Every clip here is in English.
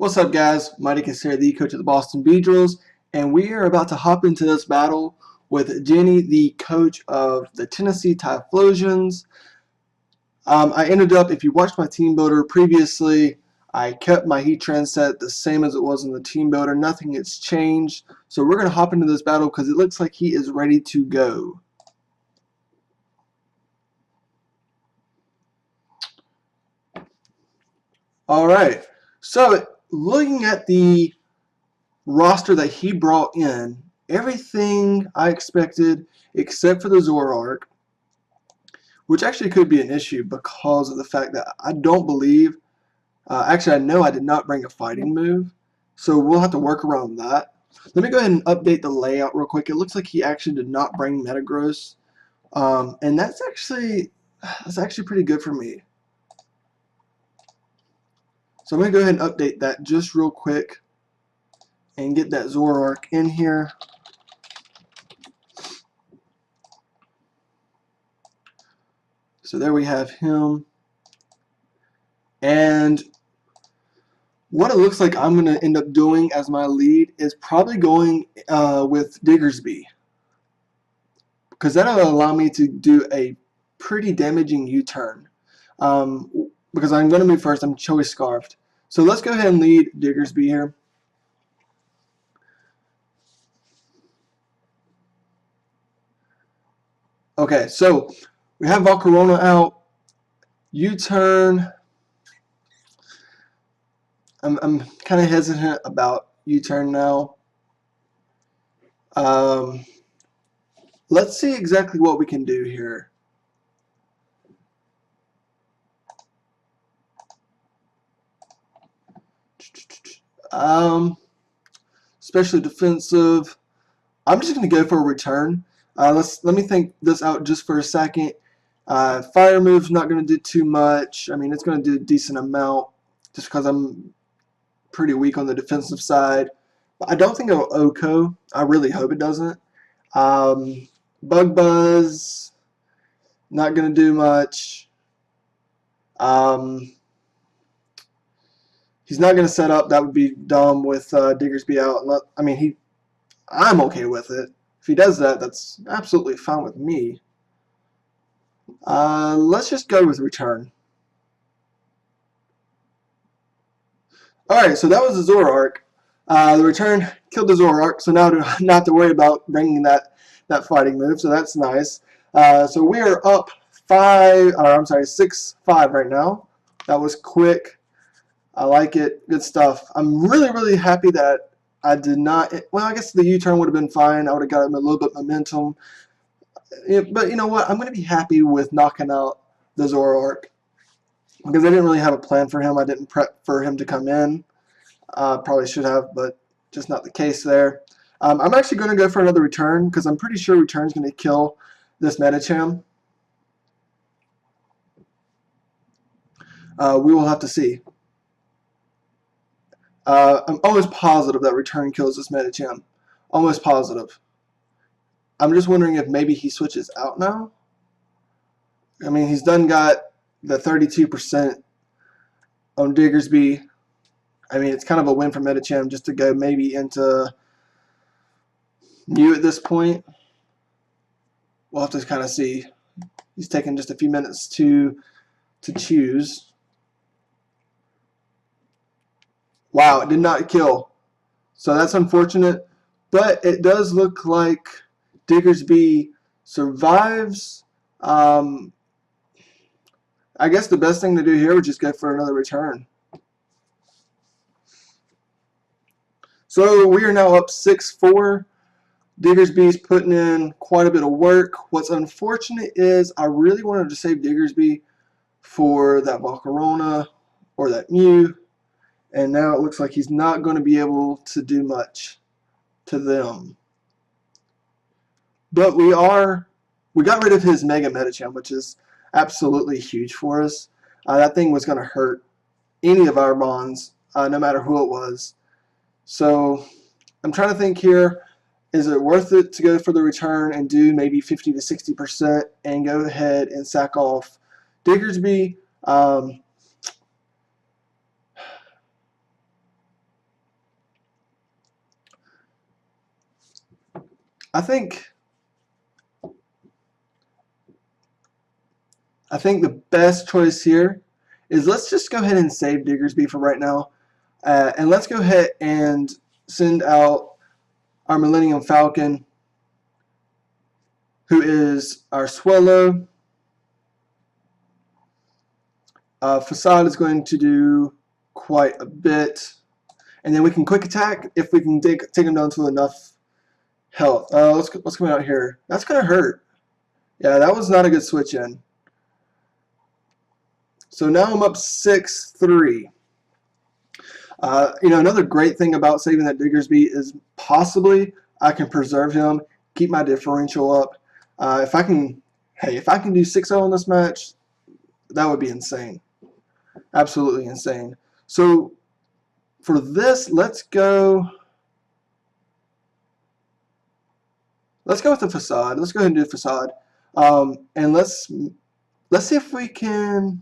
What's up, guys? Mike is here, the coach of the Boston Beedrills, and we are about to hop into this battle with Jenny, the coach of the Tennessee Typhlosions. I ended up, if you watched my team builder previously, I kept my heat trend set the same as it was in the team builder. Nothing has changed. So we're going to hop into this battle because it looks like he is ready to go. All right. So looking at the roster that he brought in, everything I expected except for the Zoroark, which actually could be an issue because of the fact that I don't believe, actually I know I did not bring a fighting move, so we'll have to work around that. Let me go ahead and update the layout real quick. It looks like he actually did not bring Metagross, and that's actually pretty good for me. So I'm going to go ahead and update that just real quick and get that Zoroark in here. So there we have him. And what it looks like I'm going to end up doing as my lead is probably going with Diggersby, because that'll allow me to do a pretty damaging U-turn. Because I'm going to move first, I'm Choice Scarfed. So let's go ahead and lead Diggersby here. Okay, so we have Volcarona out. U-turn. I'm kind of hesitant about U-turn now. Let's see exactly what we can do here. Especially defensive. I'm just going to go for a return. Let me think this out just for a second. Fire move's not going to do too much. I mean, it's going to do a decent amount just because I'm pretty weak on the defensive side. But I don't think it'll OHKO. I really hope it doesn't. Bug Buzz, not going to do much. He's not going to set up. That would be dumb with Diggersby out. I mean, I'm okay with it. If he does that, that's absolutely fine with me. Let's just go with return. Alright, so that was the Zoroark. The return killed the Zoroark, so now I don't have to worry about bringing that fighting move, so that's nice. So we are up 6-5 right now. That was quick. I like it. Good stuff. I'm really, really happy that I did not, well, I guess the U-turn would have been fine. I would have got a little bit of momentum. But you know what? I'm going to be happy with knocking out the Zoroark because I didn't really have a plan for him. I didn't prep for him to come in. Probably should have, but just not the case there. I'm actually going to go for another return because I'm pretty sure return is going to kill this Medicham. We will have to see. I'm almost positive that return kills this Medicham. Almost positive. I'm just wondering if maybe he switches out now. I mean, he's done got the 32% on Diggersby. I mean, it's kind of a win for Medicham just to go maybe into Mew at this point. We'll have to kind of see. He's taking just a few minutes to choose. Wow, it did not kill. So that's unfortunate. But it does look like Diggersby survives. I guess the best thing to do here would just go for another return. So we are now up 6-4. Diggersby's putting in quite a bit of work. What's unfortunate is I really wanted to save Diggersby for that Volcarona or that Mew. And now it looks like he's not going to be able to do much to them. But we got rid of his Mega Medicham, which is absolutely huge for us. That thing was going to hurt any of our bonds, no matter who it was. So I'm trying to think here, is it worth it to go for the return and do maybe 50 to 60% and go ahead and sack off Diggersby? I think the best choice here is let's just go ahead and save Diggersby for right now. And let's go ahead and send out our Millennium Falcon, who is our Swallow. Facade is going to do quite a bit. And then we can quick attack if we can take him down to enough health. What's coming out here? That's going to hurt. Yeah, that was not a good switch in. So now I'm up 6-3. Another great thing about saving that Diggersby is possibly I can preserve him, keep my differential up. If I can do 6-0 in this match, that would be insane. Absolutely insane. So for this, let's go with the Facade. Let's go ahead and do the Facade. And let's see if we can.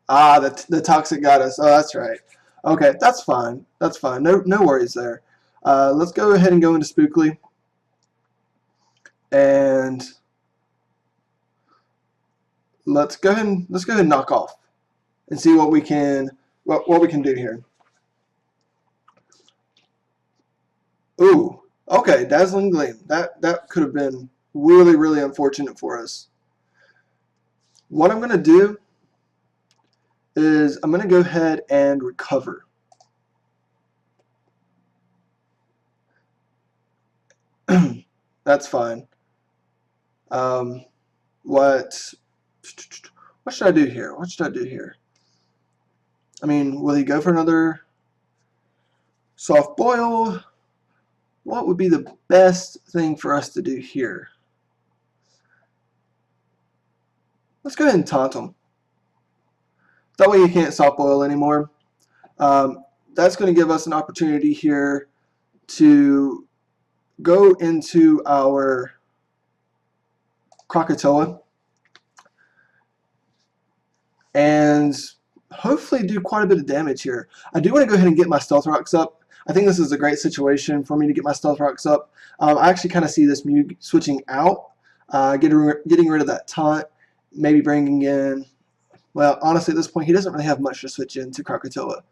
The Toxic got us. Oh, that's right. Okay, that's fine. That's fine. No worries there. Let's go ahead and go into Spookly. And let's go ahead and knock off and see what we can do here. Ooh, okay, Dazzling Gleam. That could have been really, really unfortunate for us. What I'm gonna do is I'm gonna go ahead and recover. That's fine. What should I do here? What should I do here? I mean, will he go for another soft boil? What would be the best thing for us to do here? Let's go ahead and taunt him. That way he can't soft boil anymore. That's going to give us an opportunity here to go into our Krakatoa and hopefully do quite a bit of damage here. I do want to go ahead and get my Stealth Rocks up. I think this is a great situation for me to get my Stealth Rocks up. I actually kind of see this Mew switching out, getting rid of that taunt, maybe bringing in, well, honestly at this point he doesn't really have much to switch into Krakatoa.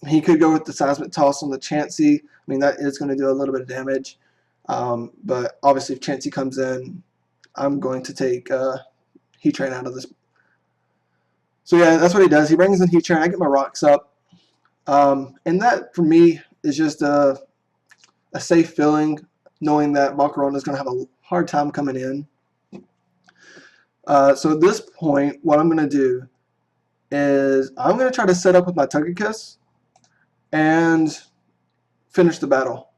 He could go with the Seismic Toss on the Chansey. I mean, that is going to do a little bit of damage. But obviously if Chansey comes in, I'm going to take Heatran out of this. So yeah, that's what he does. He brings in Heatran. I get my rocks up. And that, for me, is just a safe feeling, knowing that Volcarona is going to have a hard time coming in. So at this point, what I'm going to do is I'm going to try to set up with my Togekiss and finish the battle.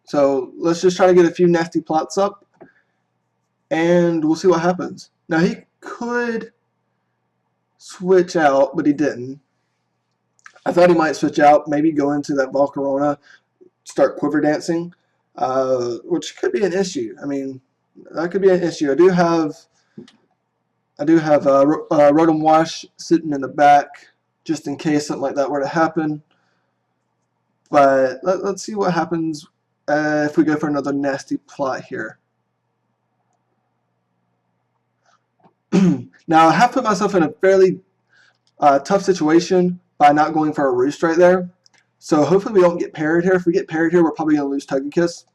So let's just try to get a few nasty plots up, and we'll see what happens. Now he could switch out, but he didn't. I thought he might switch out, maybe go into that Volcarona, start quiver dancing, which could be an issue. I mean, that could be an issue. I do have Rotom Wash sitting in the back just in case something like that were to happen. But let's see what happens if we go for another nasty plot here. Now, I have put myself in a fairly tough situation by not going for a Roost right there. So hopefully we don't get parried here. If we get parried here, we're probably going to lose Togekiss.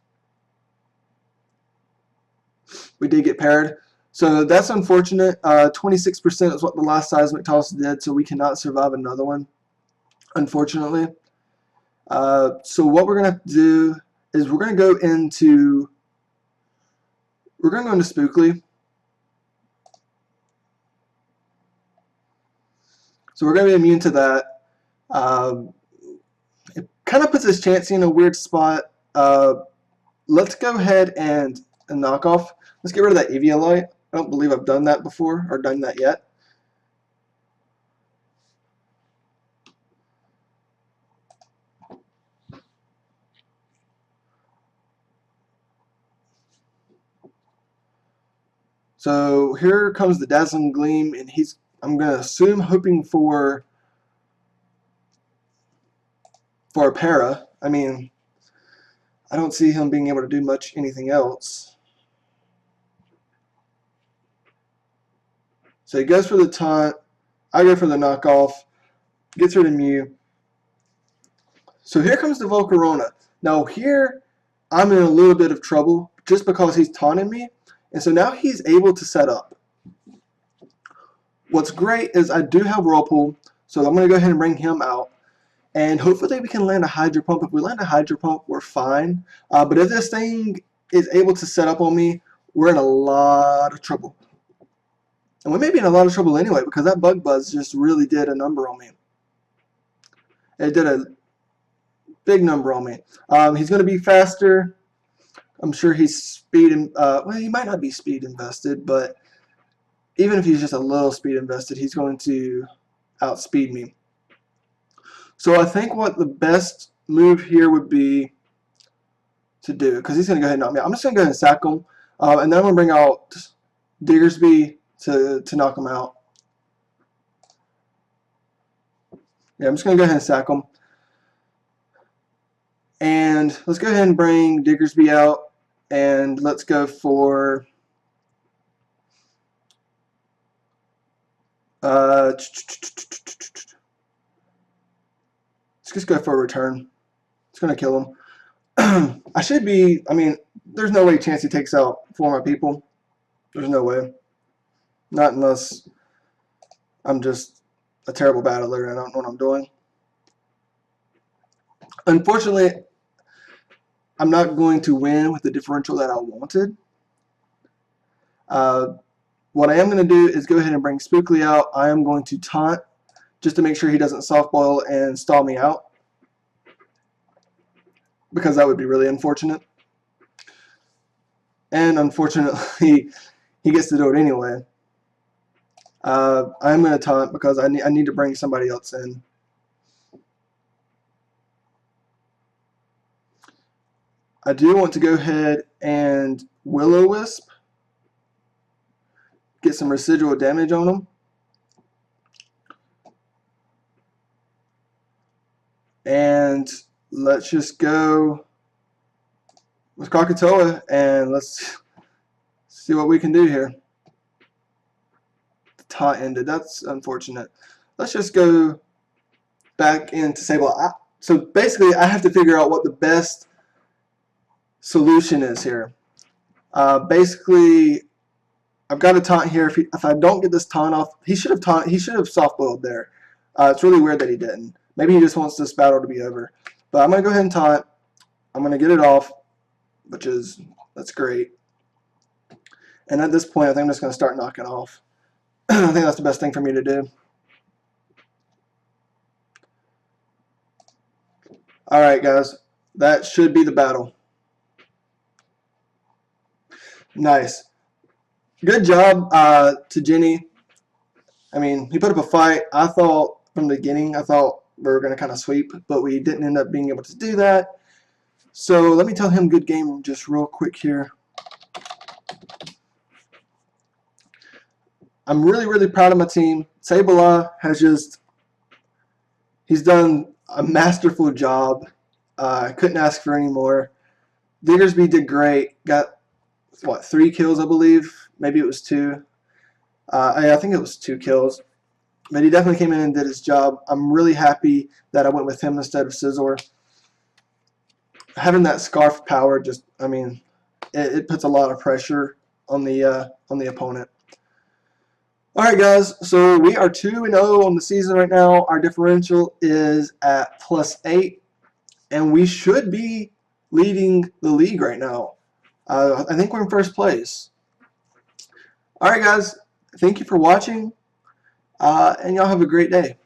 We did get parried. So that's unfortunate. 26% is what the last Seismic Toss did, so we cannot survive another one, unfortunately. So what we're going to do is we're going to go into Spookly. So we're going to be immune to that. It kind of puts this Chansey in a weird spot. Let's go ahead and knock off. Let's get rid of that Eviolite. I don't believe I've done that before or done that yet. So here comes the Dazzling Gleam, and I'm going to assume hoping for for a para. I mean, I don't see him being able to do much I mean, I don't see him being able to do much anything else. So he goes for the taunt. I go for the knockoff. Gets rid of Mew. So here comes the Volcarona. Now here, I'm in a little bit of trouble just because he's taunting me. And so now he's able to set up. What's great is I do have Whirlpool, so I'm going to go ahead and bring him out. And hopefully we can land a Hydro Pump. If we land a Hydro Pump, we're fine. But if this thing is able to set up on me, we're in a lot of trouble. And we may be in a lot of trouble anyway because that Bug Buzz just really did a number on me. It did a big number on me. He's going to be faster. I'm sure he's speed. Well, he might not be speed invested, but even if he's just a little speed invested, he's going to outspeed me. So I think what the best move here would be to do, because he's going to go ahead and knock me out. I'm just going to go ahead and sack him, and then I'm going to bring out Diggersby to knock him out. Yeah, I'm just going to go ahead and sack him. And let's go ahead and bring Diggersby out, and let's go for let's just go for a return. It's going to kill him. I should be, I mean, there's no way Chansey takes out 4 of my people. There's no way. Not unless I'm just a terrible battler and I don't know what I'm doing. Unfortunately, I'm not going to win with the differential that I wanted. What I am going to do is go ahead and bring Spookly out. I am going to taunt just to make sure he doesn't softball and stall me out, because that would be really unfortunate. And unfortunately, he gets to do it anyway. I'm going to taunt because I need to bring somebody else in. I do want to go ahead and Will-O-Wisp, get some residual damage on him. And let's just go with Krakatoa and let's see what we can do here. The taunt ended. That's unfortunate. Let's just go back into Sable. So basically, I have to figure out what the best solution is here. Basically, I've got a taunt here. If I don't get this taunt off, he should have soft boiled there. It's really weird that he didn't. Maybe he just wants this battle to be over. But I'm gonna go ahead and taunt. I'm gonna get it off, that's great. And at this point, I think I'm just gonna start knocking off. I think that's the best thing for me to do. All right, guys, that should be the battle. Nice. Good job to Jenny. I mean, he put up a fight. I thought from the beginning, we were going to kind of sweep, but we didn't end up being able to do that. So let me tell him good game just real quick here. I'm really, really proud of my team. Sableye has he's done a masterful job. I couldn't ask for any more. Diggersby did great. Got, 3 kills, I believe. Maybe it was 2. I think it was 2 kills. But he definitely came in and did his job. I'm really happy that I went with him instead of Scizor. Having that Scarf power it puts a lot of pressure on the opponent. Alright guys, so we are 2-0 on the season right now. Our differential is at +8, and we should be leading the league right now. I think we're in first place. Alright guys, thank you for watching, and y'all have a great day.